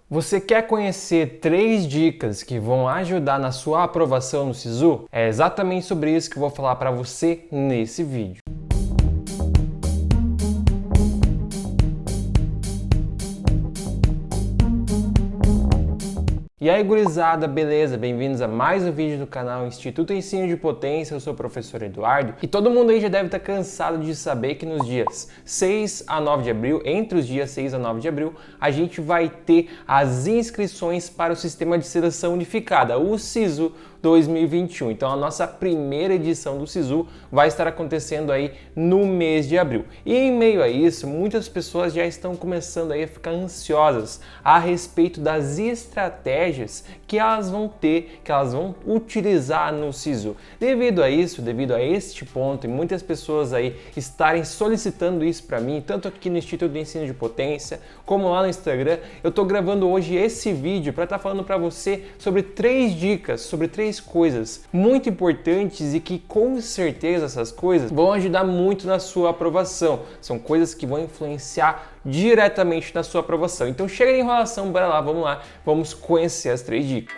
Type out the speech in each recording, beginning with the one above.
Você quer conhecer 3 dicas que vão ajudar na sua aprovação no SISU? É exatamente sobre isso que eu vou falar para você nesse vídeo. E aí, gurizada, beleza? Bem-vindos a mais um vídeo do canal Instituto Ensino de Potência. Eu sou o professor Eduardo e todo mundo aí já deve estar cansado de saber que nos dias 6 a 9 de abril, entre os dias 6 a 9 de abril, a gente vai ter as inscrições para o Sistema de Seleção Unificada, o SISU 2021. Então a nossa primeira edição do SISU vai estar acontecendo aí no mês de abril. E em meio a isso, muitas pessoas já estão começando aí a ficar ansiosas a respeito das estratégias que elas vão ter, que elas vão utilizar no SISU. Devido a isso, devido a este ponto e muitas pessoas aí estarem solicitando isso para mim, tanto aqui no Instituto de Ensino de Potência, como lá no Instagram, eu estou gravando hoje esse vídeo para estar falando para você sobre 3 dicas, sobre 3 coisas muito importantes e que com certeza essas coisas vão ajudar muito na sua aprovação. São coisas que vão influenciar diretamente na sua aprovação. Então chega de enrolação, bora lá, vamos conhecer as 3 dicas.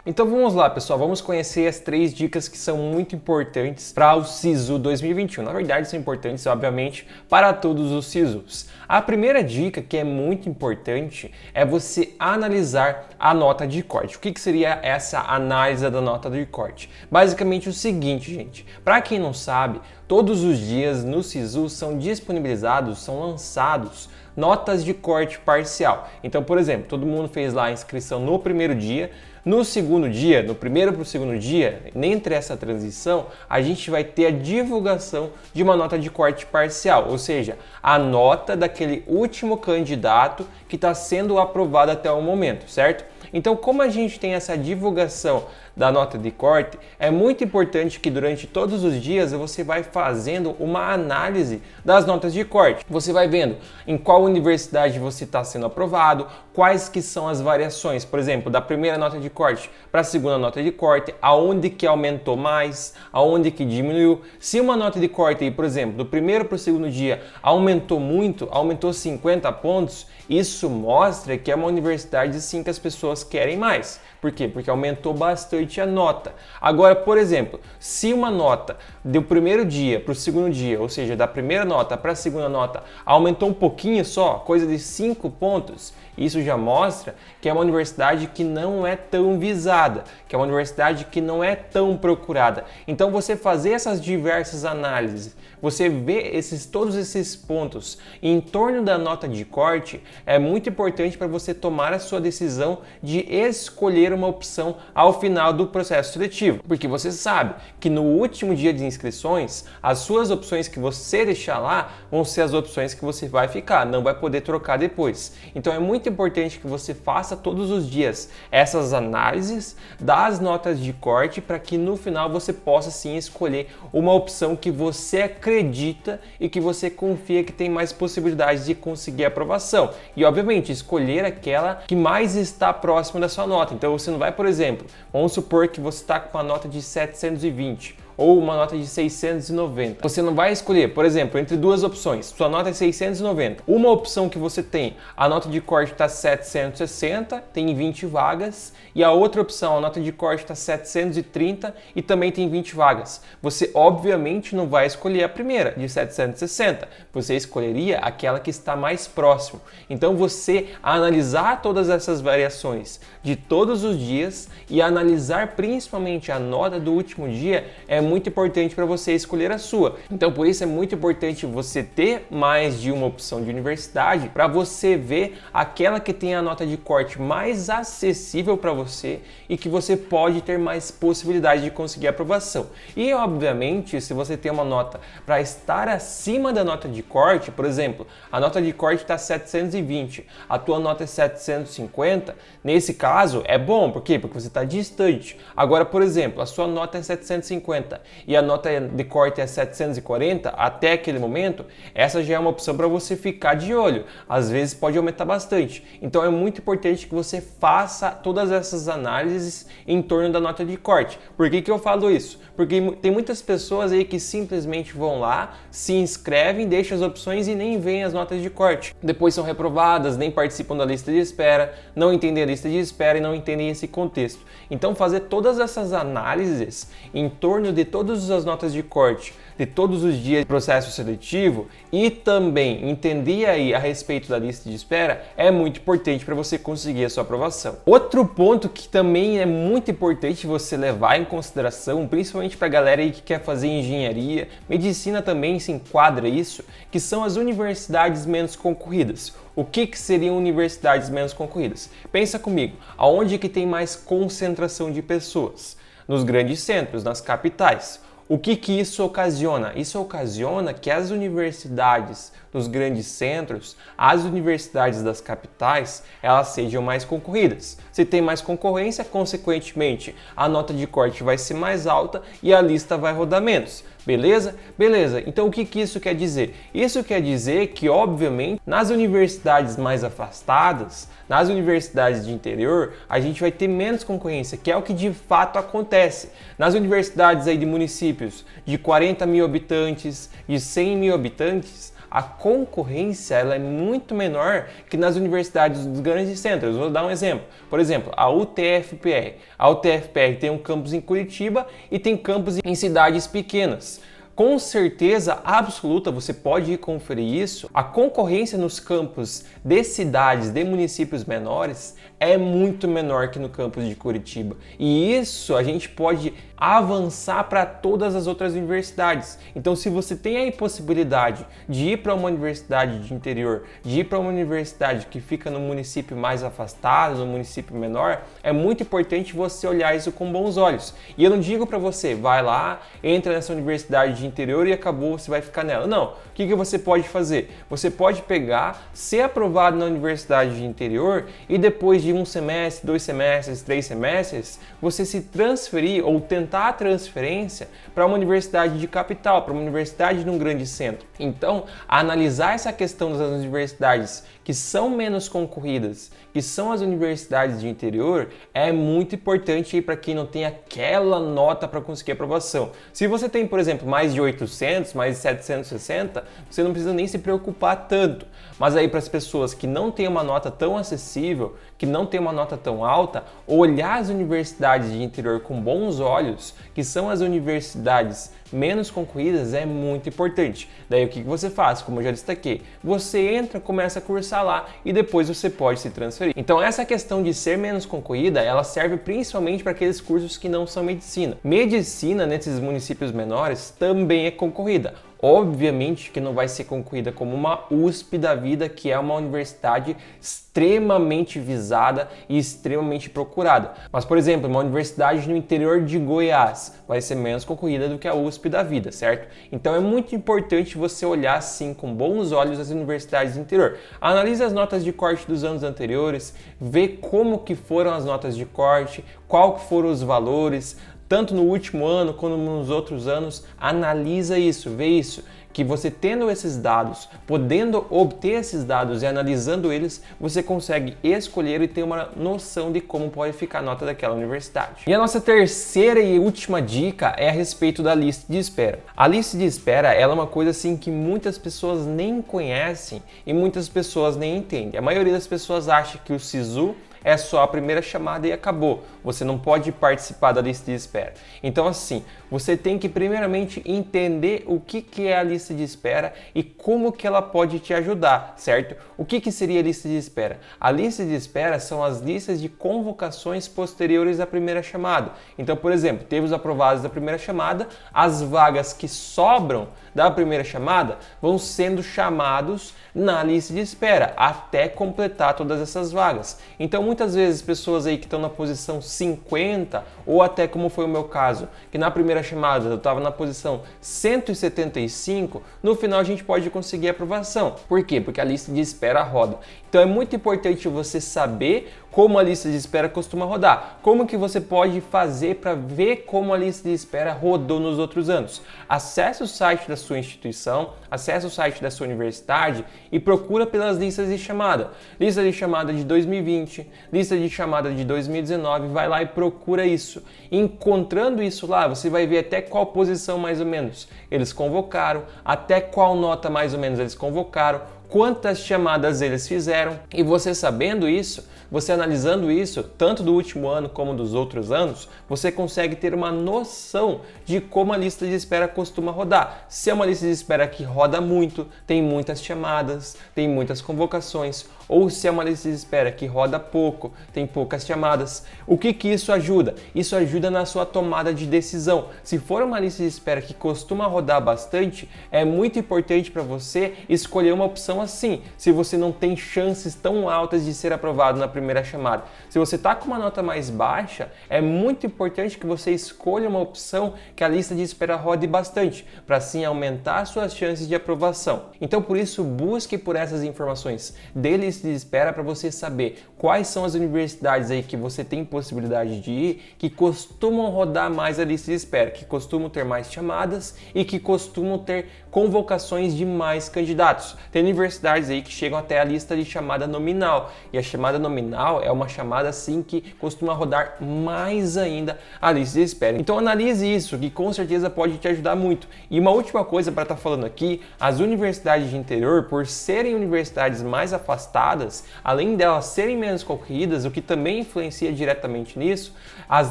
Então vamos lá, pessoal, vamos conhecer as 3 dicas que são muito importantes para o SISU 2021. Na verdade, são importantes, obviamente, para todos os SISUs. A primeira dica, que é muito importante, é você analisar a nota de corte. O que seria essa análise da nota de corte? Basicamente o seguinte, gente. Para quem não sabe, todos os dias no SISU são disponibilizados, são lançados notas de corte parcial. Então, por exemplo, todo mundo fez lá a inscrição no primeiro dia. No segundo dia, no primeiro para o segundo dia, entre essa transição, a gente vai ter a divulgação de uma nota de corte parcial, ou seja, a nota daquele último candidato que está sendo aprovado até o momento, certo? Então, como a gente tem essa divulgação da nota de corte, é muito importante que durante todos os dias você vai fazendo uma análise das notas de corte. Você vai vendo em qual universidade você está sendo aprovado, quais que são as variações, por exemplo, da primeira nota de corte para a segunda nota de corte, aonde que aumentou mais, aonde que diminuiu. Se uma nota de corte, por exemplo, do primeiro para o segundo dia aumentou muito, aumentou 50 pontos, isso mostra que é uma universidade sim que as pessoas querem mais. Por quê? Porque aumentou bastante a nota. Agora, por exemplo, se uma nota do primeiro dia para o segundo dia, ou seja, da primeira nota para a segunda nota, aumentou um pouquinho só, coisa de 5 pontos, isso já mostra que é uma universidade que não é tão visada, que é uma universidade que não é tão procurada. Então, você fazer essas diversas análises, você ver todos esses pontos em torno da nota de corte, é muito importante para você tomar a sua decisão de escolher uma opção ao final do processo seletivo. Porque você sabe que no último dia de inscrições, as suas opções que você deixar lá vão ser as opções que você vai ficar, não vai poder trocar depois. Então é muito importante que você faça todos os dias essas análises das notas de corte para que no final você possa sim escolher uma opção que você acredita e que você confia que tem mais possibilidades de conseguir aprovação. E obviamente escolher aquela que mais está próxima da sua nota. Então você não vai, por exemplo, vamos supor que você está com uma nota de 720 ou uma nota de 690. Você não vai escolher, por exemplo, entre duas opções. Sua nota é 690. Uma opção que você tem, a nota de corte está 760, tem 20 vagas, e a outra opção, a nota de corte está 730 e também tem 20 vagas. Você obviamente não vai escolher a primeira, de 760. Você escolheria aquela que está mais próximo. Então você analisar todas essas variações de todos os dias e analisar principalmente a nota do último dia é muito importante para você escolher a sua. Então, por isso é muito importante você ter mais de uma opção de universidade para você ver aquela que tem a nota de corte mais acessível para você e que você pode ter mais possibilidade de conseguir aprovação. E, obviamente, se você tem uma nota para estar acima da nota de corte, por exemplo, a nota de corte está 720, a tua nota é 750, nesse caso é bom, por quê? Porque você está distante. Agora, por exemplo, a sua nota é 750, 650 e a nota de corte é 740 até aquele momento, essa já é uma opção para você ficar de olho. Às vezes pode aumentar bastante. Então é muito importante que você faça todas essas análises em torno da nota de corte. Por que eu falo isso? Porque tem muitas pessoas aí que simplesmente vão lá, se inscrevem, deixam as opções e nem veem as notas de corte. Depois são reprovadas, nem participam da lista de espera, não entendem a lista de espera e não entendem esse contexto. Então fazer todas essas análises em torno de todas as notas de corte, de todos os dias de processo seletivo e também entender aí a respeito da lista de espera é muito importante para você conseguir a sua aprovação. Outro ponto que também é muito importante você levar em consideração, principalmente para a galera aí que quer fazer engenharia, medicina também se enquadra isso, que são as universidades menos concorridas. O que seriam universidades menos concorridas? Pensa comigo, aonde que tem mais concentração de pessoas? Nos grandes centros, nas capitais. O que isso ocasiona? Isso ocasiona que as universidades dos grandes centros, as universidades das capitais, elas sejam mais concorridas. Se tem mais concorrência, consequentemente, a nota de corte vai ser mais alta e a lista vai rodar menos. Beleza? Beleza. Então o que isso quer dizer? Isso quer dizer que, obviamente, nas universidades mais afastadas, nas universidades de interior, a gente vai ter menos concorrência, que é o que de fato acontece. Nas universidades aí de municípios de 40 mil habitantes, de 100 mil habitantes, a concorrência ela é muito menor que nas universidades dos grandes centros. Vou dar um exemplo. Por exemplo, a UTFPR. A UTFPR tem um campus em Curitiba e tem campus em cidades pequenas. Com certeza absoluta, você pode ir conferir isso, a concorrência nos campos de cidades, de municípios menores, é muito menor que no campus de Curitiba. E isso a gente pode avançar para todas as outras universidades. Então, se você tem aí possibilidade de ir para uma universidade de interior, de ir para uma universidade que fica no município mais afastado, no município menor, é muito importante você olhar isso com bons olhos. E eu não digo para você, vai lá, entra nessa universidade de interior e acabou, você vai ficar nela. Não. O que você pode fazer? Você pode pegar, ser aprovado na universidade de interior e depois de um semestre, 2 semestres, 3 semestres, você se transferir ou tentar a transferência para uma universidade de capital, para uma universidade num grande centro. Então, analisar essa questão das universidades que são menos concorridas, que são as universidades de interior, é muito importante para quem não tem aquela nota para conseguir aprovação. Se você tem, por exemplo, mais de 800, mais de 760, você não precisa nem se preocupar tanto. Mas aí para as pessoas que não têm uma nota tão acessível, que não têm uma nota tão alta, olhar as universidades de interior com bons olhos, que são as universidades menos concorridas, é muito importante. Daí o que você faz? Como eu já destaquei, você entra, começa a cursar lá e depois você pode se transferir. Então essa questão de ser menos concorrida, ela serve principalmente para aqueles cursos que não são medicina. Medicina nesses municípios menores também é concorrida. Obviamente que não vai ser concorrida como uma USP da vida, que é uma universidade extremamente visada e extremamente procurada. Mas, por exemplo, uma universidade no interior de Goiás vai ser menos concorrida do que a USP da vida, certo? Então é muito importante você olhar assim com bons olhos as universidades do interior. Analise as notas de corte dos anos anteriores, vê como que foram as notas de corte, qual que foram os valores, tanto no último ano quanto nos outros anos. Analisa isso, vê isso, que você tendo esses dados, podendo obter esses dados e analisando eles, você consegue escolher e ter uma noção de como pode ficar a nota daquela universidade. E a nossa terceira e última dica é a respeito da lista de espera. A lista de espera ela é uma coisa assim que muitas pessoas nem conhecem e muitas pessoas nem entendem. A maioria das pessoas acha que o SISU é só a primeira chamada e acabou. Você não pode participar da lista de espera. Então assim, você tem que primeiramente entender o que é a lista de espera e como que ela pode te ajudar, certo? O que seria a lista de espera? A lista de espera são as listas de convocações posteriores à primeira chamada. Então, por exemplo, teve os aprovados da primeira chamada, as vagas que sobram da primeira chamada vão sendo chamados na lista de espera até completar todas essas vagas. Então, muitas vezes, pessoas aí que estão na posição 50, ou até como foi o meu caso, que na primeira chamada eu estava na posição 175, no final a gente pode conseguir aprovação. Por quê? Porque a lista de espera roda. Então é muito importante você saber como a lista de espera costuma rodar. Como que você pode fazer para ver como a lista de espera rodou nos outros anos? Acesse o site da sua instituição, acesse o site da sua universidade e procura pelas listas de chamada. Lista de chamada de 2020, lista de chamada de 2019, vai lá e procura isso. Encontrando isso lá, você vai ver até qual posição mais ou menos eles convocaram, até qual nota mais ou menos eles convocaram, quantas chamadas eles fizeram, e você sabendo isso, você analisando isso, tanto do último ano como dos outros anos, você consegue ter uma noção de como a lista de espera costuma rodar. Se é uma lista de espera que roda muito, tem muitas chamadas, tem muitas convocações, ou se é uma lista de espera que roda pouco, tem poucas chamadas. O que isso ajuda? Isso ajuda na sua tomada de decisão. Se for uma lista de espera que costuma rodar bastante, é muito importante para você escolher uma opção assim, se você não tem chances tão altas de ser aprovado na primeira chamada. Se você está com uma nota mais baixa, é muito importante que você escolha uma opção que a lista de espera rode bastante, para assim aumentar suas chances de aprovação. Então, por isso, busque por essas informações de lista de espera para você saber quais são as universidades aí que você tem possibilidade de ir, que costumam rodar mais a lista de espera, que costumam ter mais chamadas e que costumam ter convocações de mais candidatos. Tem universidades aí que chegam até a lista de chamada nominal, e a chamada nominal é uma chamada assim que costuma rodar mais ainda a lista de espera. Então analise isso, que com certeza pode te ajudar muito. E uma última coisa para estar falando aqui, as universidades de interior, por serem universidades mais afastadas, além delas serem menos concorridas, o que também influencia diretamente nisso, as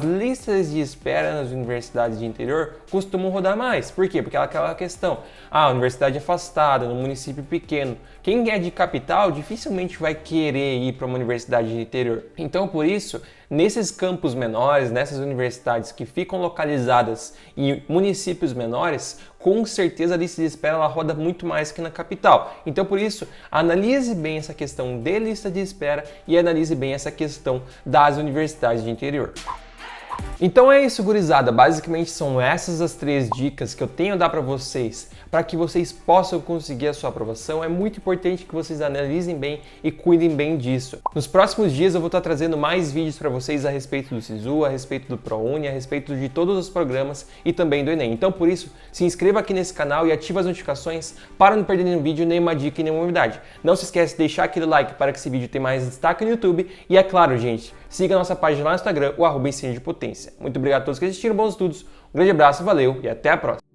listas de espera nas universidades de interior costumam rodar mais. Por quê? Porque é aquela questão, a universidade afastada, no município pequeno, quem é de capital dificilmente vai querer ir para uma universidade de interior. Então, por isso, nesses campos menores, nessas universidades que ficam localizadas em municípios menores, com certeza a lista de espera ela roda muito mais que na capital. Então, por isso, analise bem essa questão de lista de espera e analise bem essa questão das universidades de interior. Então é isso, gurizada. Basicamente são essas as 3 dicas que eu tenho a dar para vocês, para que vocês possam conseguir a sua aprovação. É muito importante que vocês analisem bem e cuidem bem disso. Nos próximos dias eu vou estar trazendo mais vídeos para vocês a respeito do SISU, a respeito do ProUni, a respeito de todos os programas e também do Enem. Então, por isso, se inscreva aqui nesse canal e ative as notificações para não perder nenhum vídeo, nenhuma dica e nenhuma novidade. Não se esquece de deixar aquele like para que esse vídeo tenha mais destaque no YouTube. E é claro, gente, siga a nossa página lá no Instagram, o @ensino de potência. Muito obrigado a todos que assistiram, bons estudos, um grande abraço, valeu e até a próxima!